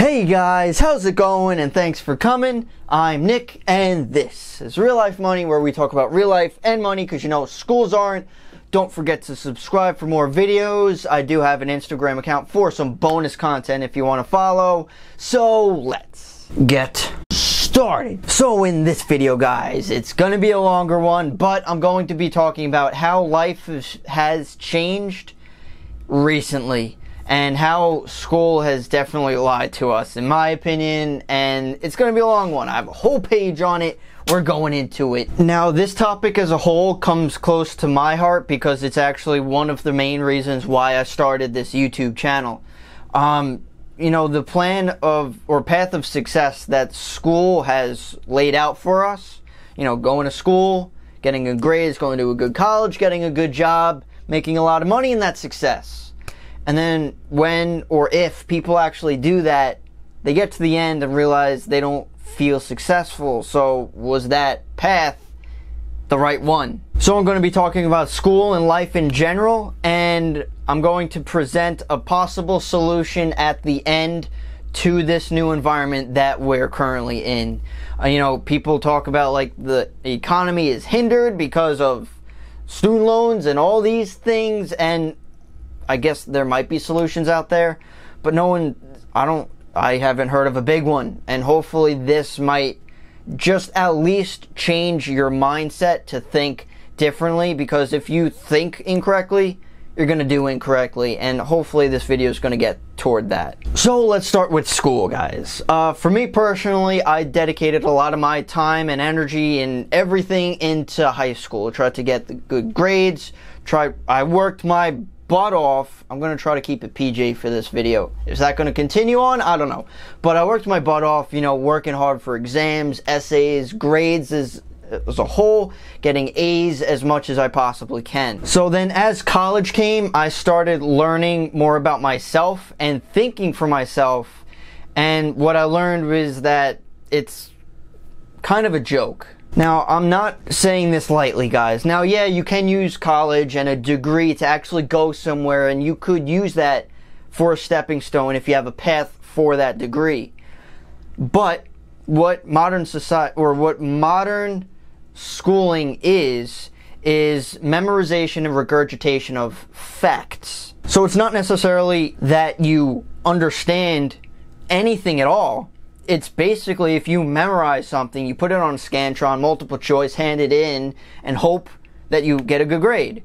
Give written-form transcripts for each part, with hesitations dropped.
Hey guys, how's it going? And thanks for coming. I'm Nick, and this is Real Life Money, where we talk about real life and money, because you know schools aren't. Don't forget to subscribe for more videos. I do have an Instagram account for some bonus content if you want to follow. So let's get started. So in this video, guys, it's going to be a longer one, but I'm going to be talking about how life has changed recently, and how school has definitely lied to us, in my opinion, and it's going to be a long one. I have a whole page on it. We're going into it. Now, this topic as a whole comes close to my heart because it's actually one of the main reasons why I started this YouTube channel. You know, the plan of, or path of success that school has laid out for us, you know, going to school, getting good grades, going to a good college, getting a good job, making a lot of money, and that's success. And then when or if people actually do that, they get to the end and realize they don't feel successful. So was that path the right one? So I'm going to be talking about school and life in general, and I'm going to present a possible solution at the end to this new environment that we're currently in. You know, people talk about like the economy is hindered because of student loans and all these things, and I guess there might be solutions out there, but I haven't heard of a big one. And hopefully this might just at least change your mindset to think differently, because if you think incorrectly, you're going to do incorrectly, and hopefully this video is going to get toward that. So let's start with school, guys. For me personally, I dedicated a lot of my time and energy and everything into high school. I tried to get the good grades. I worked my butt off. I'm going to try to keep it PG for this video. Is that going to continue on? I don't know. But I worked my butt off, you know, working hard for exams, essays, grades as a whole, getting A's as much as I possibly can. So then as college came, I started learning more about myself and thinking for myself. And what I learned was that it's kind of a joke. Now, I'm not saying this lightly, guys. Now, yeah, you can use college and a degree to actually go somewhere, and you could use that for a stepping stone if you have a path for that degree. But what modern society, or what modern schooling is memorization and regurgitation of facts. So it's not necessarily that you understand anything at all. It's basically, if you memorize something, you put it on a Scantron, multiple choice, hand it in, and hope that you get a good grade.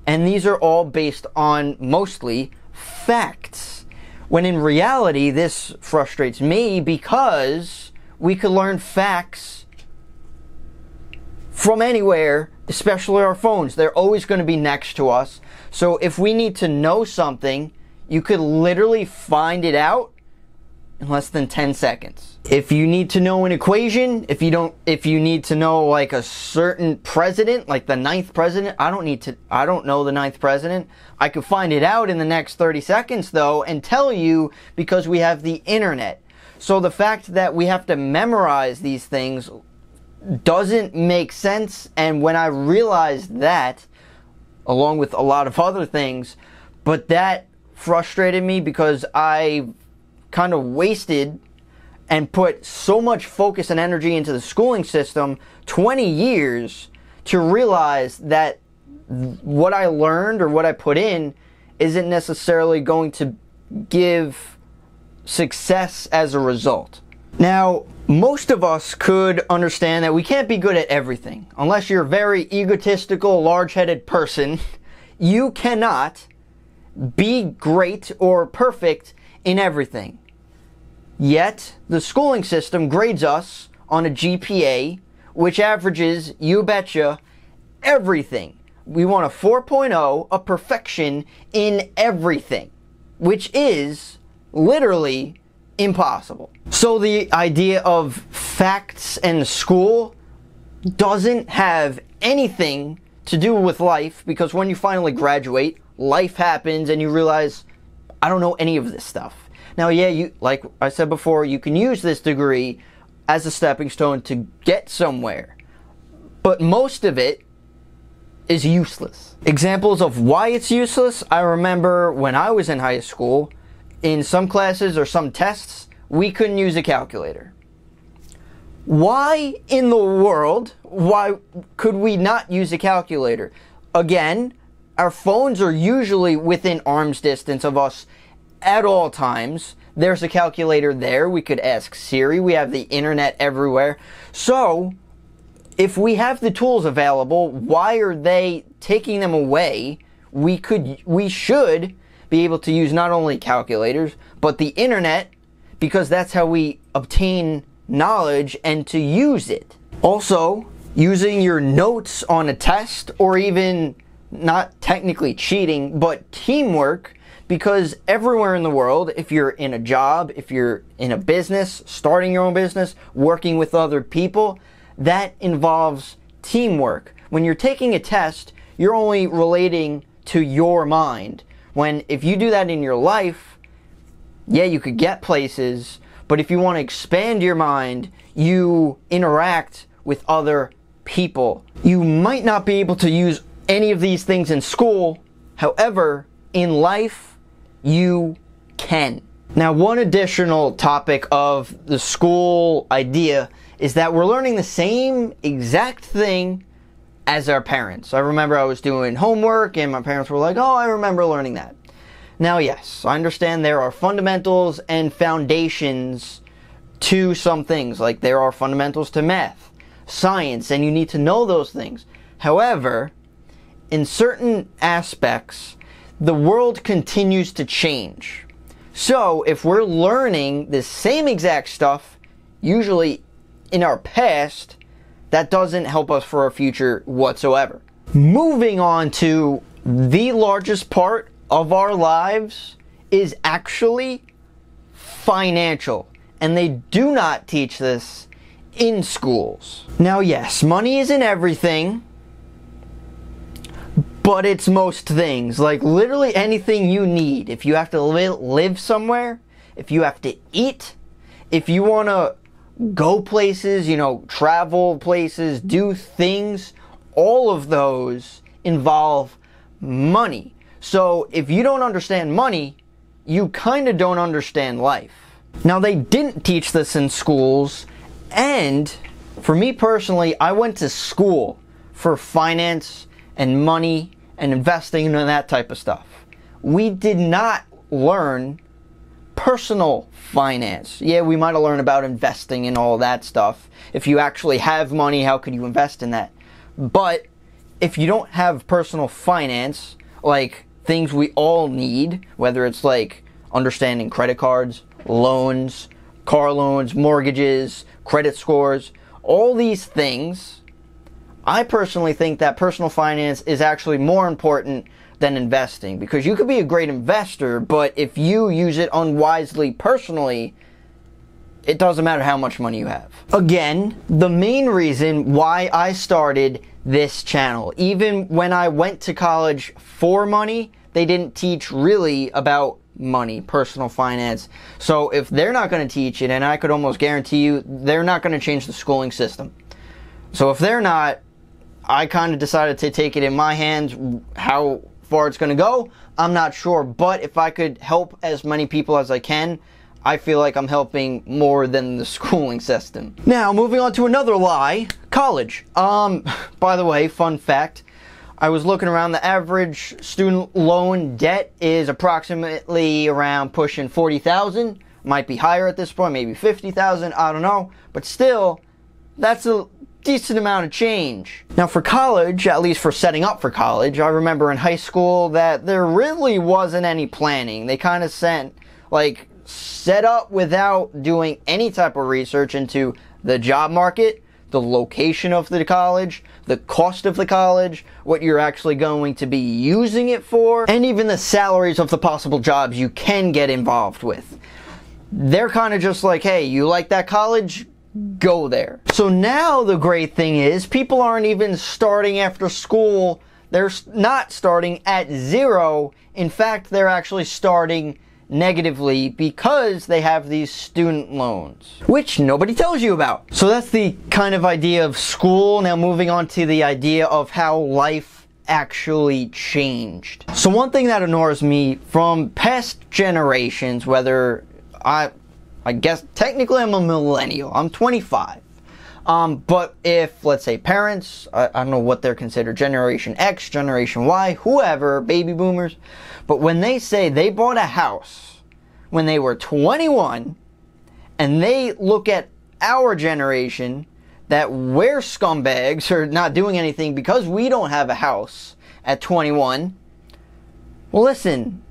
And these are all based on mostly facts. When in reality, this frustrates me because we could learn facts from anywhere, especially our phones. They're always going to be next to us. So if we need to know something, you could literally find it out in less than 10 seconds. If you need to know an equation, if you need to know like a certain president, like the 9th president, I don't know the 9th president. I could find it out in the next 30 seconds though, and tell you, because we have the internet. So the fact that we have to memorize these things doesn't make sense. And when I realized that, along with a lot of other things, but that frustrated me because I kind of wasted and put so much focus and energy into the schooling system, 20 years, to realize that what I learned or what I put in isn't necessarily going to give success as a result. Now, most of us could understand that we can't be good at everything. Unless you're a very egotistical, large-headed person, you cannot be great or perfect in everything. Yet, the schooling system grades us on a GPA, which averages, you betcha, everything. We want a 4.0, a perfection in everything, which is literally impossible. So the idea of facts and school doesn't have anything to do with life, because when you finally graduate, life happens and you realize, I don't know any of this stuff. Now, yeah, like I said before, you can use this degree as a stepping stone to get somewhere, but most of it is useless. Examples of why it's useless: I remember when I was in high school, in some classes or some tests, we couldn't use a calculator. Why in the world, why could we not use a calculator? Again, our phones are usually within arm's distance of us at all times. There's a calculator there. We could ask Siri. We have the internet everywhere. So, if we have the tools available, why are they taking them away? We should be able to use not only calculators, but the internet, because that's how we obtain knowledge and to use it. Also, using your notes on a test, or even not technically cheating, but teamwork, because everywhere in the world, if you're in a job, if you're in a business, starting your own business, working with other people, that involves teamwork. When you're taking a test, you're only relating to your mind. When if you do that in your life, yeah, you could get places, but if you want to expand your mind, you interact with other people. You might not be able to use any of these things in school. However, in life, you can. Now, one additional topic of the school idea is that we're learning the same exact thing as our parents. I remember I was doing homework and my parents were like, oh, I remember learning that. Now, yes, I understand there are fundamentals and foundations to some things, like there are fundamentals to math, science, and you need to know those things. However, in certain aspects, the world continues to change. So, if we're learning the same exact stuff, usually in our past, that doesn't help us for our future whatsoever. Moving on to the largest part of our lives is actually financial. And they do not teach this in schools. Now, yes, money isn't everything, but it's most things. Like literally anything you need. If you have to live somewhere, if you have to eat, if you want to go places, you know, travel places, do things, all of those involve money. So if you don't understand money, you kind of don't understand life. Now, they didn't teach this in schools, and for me personally, I went to school for finance and money and investing and that type of stuff. We did not learn personal finance. Yeah, we might have learned about investing and all that stuff. If you actually have money, how could you invest in that? But if you don't have personal finance, like things we all need, whether it's like understanding credit cards, loans, car loans, mortgages, credit scores, all these things, I personally think that personal finance is actually more important than investing, because you could be a great investor, but if you use it unwisely personally, it doesn't matter how much money you have. Again, the main reason why I started this channel, even when I went to college for money, they didn't teach really about money, personal finance. So if they're not going to teach it, and I could almost guarantee you they're not going to change the schooling system. So if they're not, I kind of decided to take it in my hands. How far it's going to go, I'm not sure. But if I could help as many people as I can, I feel like I'm helping more than the schooling system. Now, moving on to another lie, college. By the way, fun fact, I was looking around, the average student loan debt is approximately around pushing $40,000. Might be higher at this point, maybe $50,000, I don't know. But still, that's a decent amount of change. Now for college, at least for setting up for college, I remember in high school that there really wasn't any planning. They kind of set up without doing any type of research into the job market, the location of the college, the cost of the college, what you're actually going to be using it for, and even the salaries of the possible jobs you can get involved with. They're kind of just like, hey, you like that college? Go there. So now the great thing is people aren't even starting after school. They're not starting at zero. In fact, they're actually starting negatively because they have these student loans, which nobody tells you about. So that's the kind of idea of school. Now moving on to the idea of how life actually changed. So one thing that annoys me from past generations, whether I guess technically I'm a millennial. I'm 25. But if, let's say, parents, I don't know what they're considered, Generation X, Generation Y, whoever, baby boomers, but when they say they bought a house when they were 21, and they look at our generation, that we're scumbags or not doing anything because we don't have a house at 21, well, listen,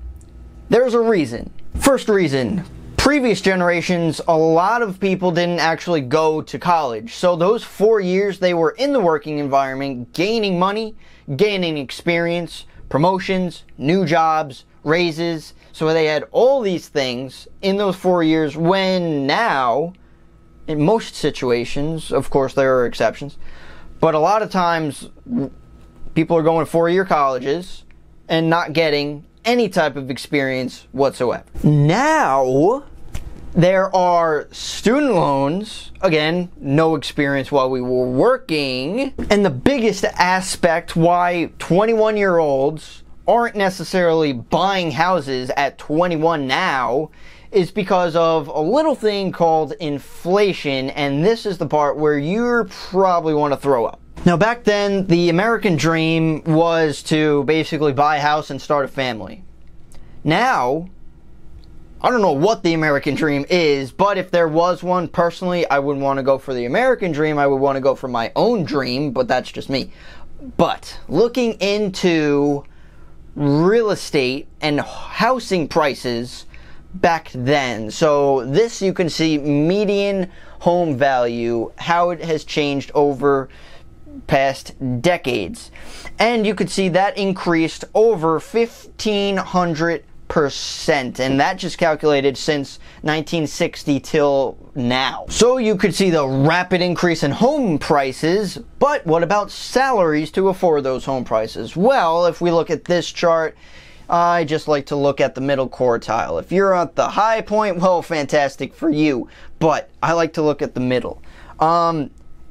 there's a reason. First reason. Previous generations, a lot of people didn't actually go to college. So those 4 years they were in the working environment, gaining money, gaining experience, promotions, new jobs, raises. So they had all these things in those 4 years, when now, in most situations, of course there are exceptions, but a lot of times people are going to 4-year colleges and not getting any type of experience whatsoever. Now, there are student loans, again, no experience while we were working, and the biggest aspect why 21-year-olds aren't necessarily buying houses at 21 now is because of a little thing called inflation, and this is the part where you probably want to throw up. Now, back then, the American dream was to basically buy a house and start a family. Now, I don't know what the American dream is, but if there was one, personally, I wouldn't want to go for the American dream. I would want to go for my own dream, but that's just me. But looking into real estate and housing prices back then, so this you can see median home value, how it has changed over past decades, and you could see that increased over 1,500%, and that just calculated since 1960 till now. So you could see the rapid increase in home prices, but what about salaries to afford those home prices? Well, if we look at this chart, I just like to look at the middle quartile. If you're at the high point, well, fantastic for you, but I like to look at the middle.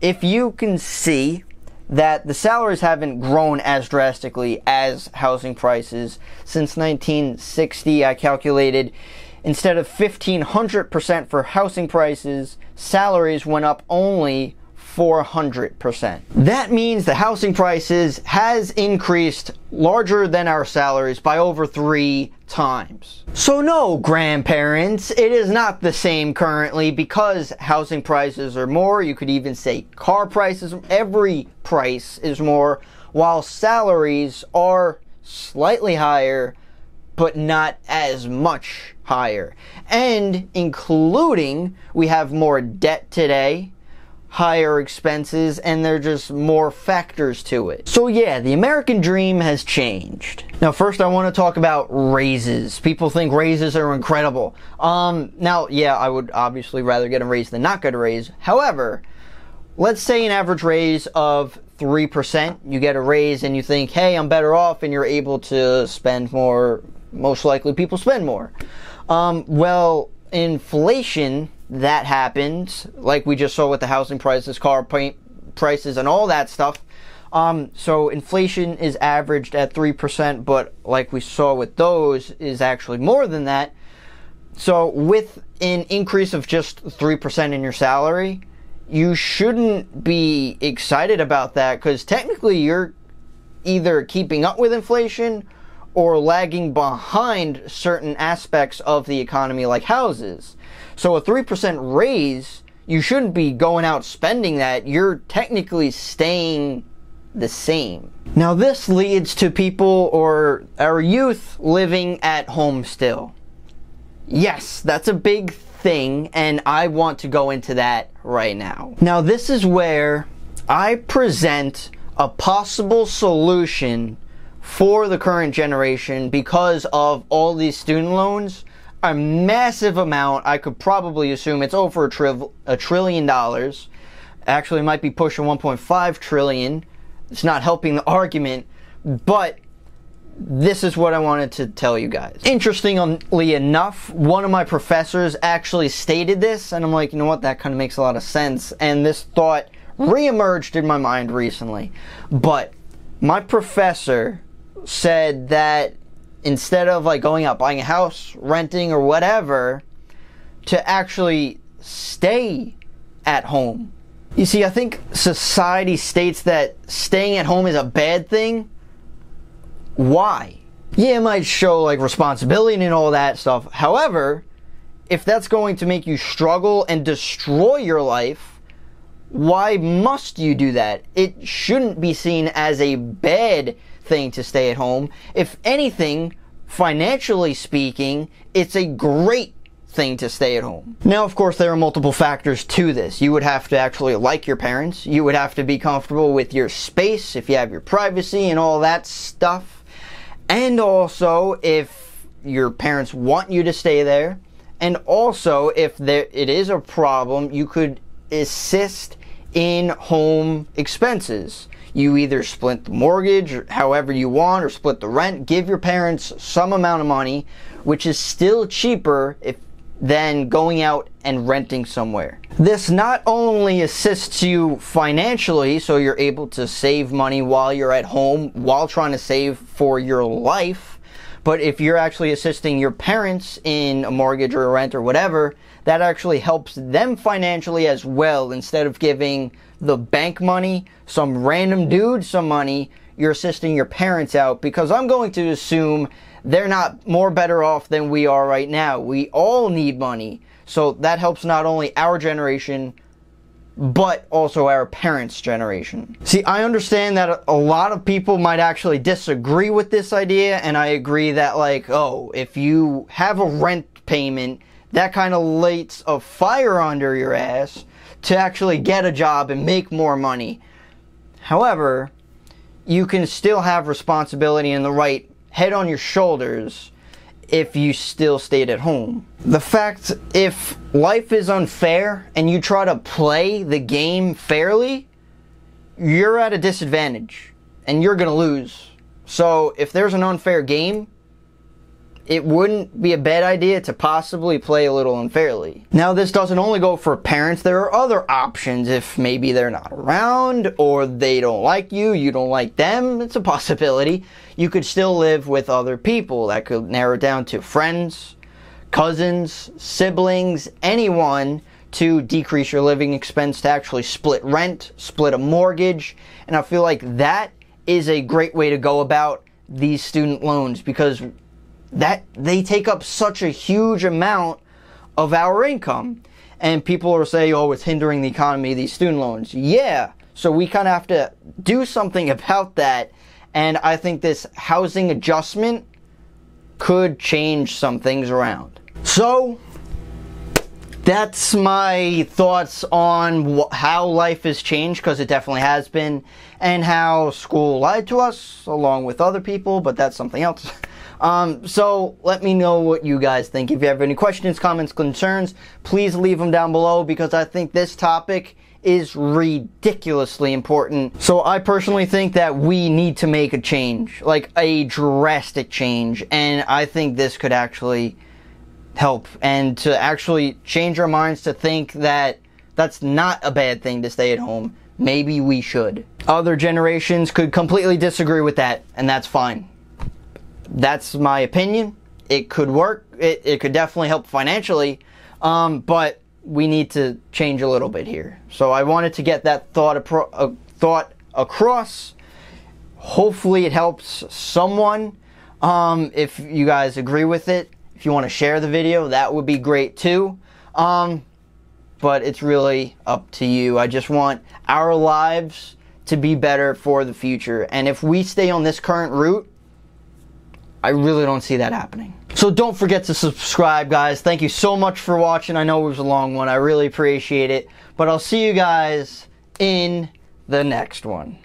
If you can see that the salaries haven't grown as drastically as housing prices since 1960. I calculated instead of 1,500% for housing prices, salaries went up only 400%. That means the housing prices has increased larger than our salaries by over 3 times. So no, grandparents, it is not the same currently because housing prices are more. You could even say car prices, every price is more, while salaries are slightly higher, but not as much higher. And including, we have more debt today, higher expenses, and there are just more factors to it. So yeah, the American dream has changed. Now first I want to talk about raises. People think raises are incredible. Now yeah, I would obviously rather get a raise than not get a raise. However, let's say an average raise of 3%, you get a raise and you think, hey, I'm better off, and you're able to spend more. Most likely people spend more. Well, inflation, that happens, like we just saw with the housing prices, car prices, and all that stuff. So inflation is averaged at 3%, but like we saw with those, is actually more than that. So with an increase of just 3% in your salary, you shouldn't be excited about that, because technically you're either keeping up with inflation or lagging behind certain aspects of the economy like houses. So a 3% raise, you shouldn't be going out spending that. You're technically staying the same. Now this leads to people or our youth living at home still. Yes, that's a big thing, and I want to go into that right now. Now this is where I present a possible solution for the current generation because of all these student loans. A massive amount. I could probably assume it's over $1 trillion. Actually, it might be pushing 1.5 trillion. It's not helping the argument, but this is what I wanted to tell you guys. Interestingly enough, one of my professors actually stated this, and I'm like, you know what, that kind of makes a lot of sense, and this thought re-emerged in my mind recently. But my professor said that instead of like going out buying a house, renting, or whatever, to actually stay at home. You see, I think society states that staying at home is a bad thing. Why? Yeah, it might show like responsibility and all that stuff. However, if that's going to make you struggle and destroy your life, why must you do that? It shouldn't be seen as a bad thing to stay at home. If anything, financially speaking, it's a great thing to stay at home. Now, of course, there are multiple factors to this. You would have to actually like your parents. You would have to be comfortable with your space, if you have your privacy and all that stuff. And also, if your parents want you to stay there. And also, if it is a problem, you could assist in home expenses. You either split the mortgage, or however you want, or split the rent. Give your parents some amount of money, which is still cheaper than going out and renting somewhere. This not only assists you financially, so you're able to save money while you're at home, while trying to save for your life, but if you're actually assisting your parents in a mortgage or a rent or whatever, that actually helps them financially as well. Instead of giving the bank money, some random dude some money, you're assisting your parents out, because I'm going to assume they're not more better off than we are right now. We all need money. So that helps not only our generation, but also our parents' generation. See, I understand that a lot of people might actually disagree with this idea, and I agree that, like, oh, if you have a rent payment, that kind of lights a fire under your ass to actually get a job and make more money. However, you can still have responsibility and the right head on your shoulders if you still stayed at home. The fact, if life is unfair and you try to play the game fairly, you're at a disadvantage and you're gonna lose. So if there's an unfair game, it wouldn't be a bad idea to possibly play a little unfairly. Now, this doesn't only go for parents. There are other options. If maybe they're not around, or they don't like you, you don't like them, it's a possibility. You could still live with other people. That could narrow down to friends, cousins, siblings, anyone, to decrease your living expense, to actually split rent, split a mortgage. And I feel like that is a great way to go about these student loans, because that they take up such a huge amount of our income. And people are saying, oh, it's hindering the economy, these student loans. Yeah, so we kind of have to do something about that. And I think this housing adjustment could change some things around. So that's my thoughts on how life has changed, because it definitely has been, and how school lied to us along with other people, but that's something else. So let me know what you guys think. If you have any questions, comments, concerns, please leave them down below, because I think this topic is ridiculously important. So I personally think that we need to make a change, like a drastic change, and I think this could actually help, and to actually change our minds to think that that's not a bad thing to stay at home. Maybe we should. Other generations could completely disagree with that, and that's fine. That's my opinion. It could work. It could definitely help financially, but we need to change a little bit here. So I wanted to get that thought across. Hopefully it helps someone. If you guys agree with it, if you want to share the video, that would be great too. But it's really up to you. I just want our lives to be better for the future. And if we stay on this current route, I really don't see that happening. So don't forget to subscribe, guys. Thank you so much for watching. I know it was a long one. I really appreciate it. But I'll see you guys in the next one.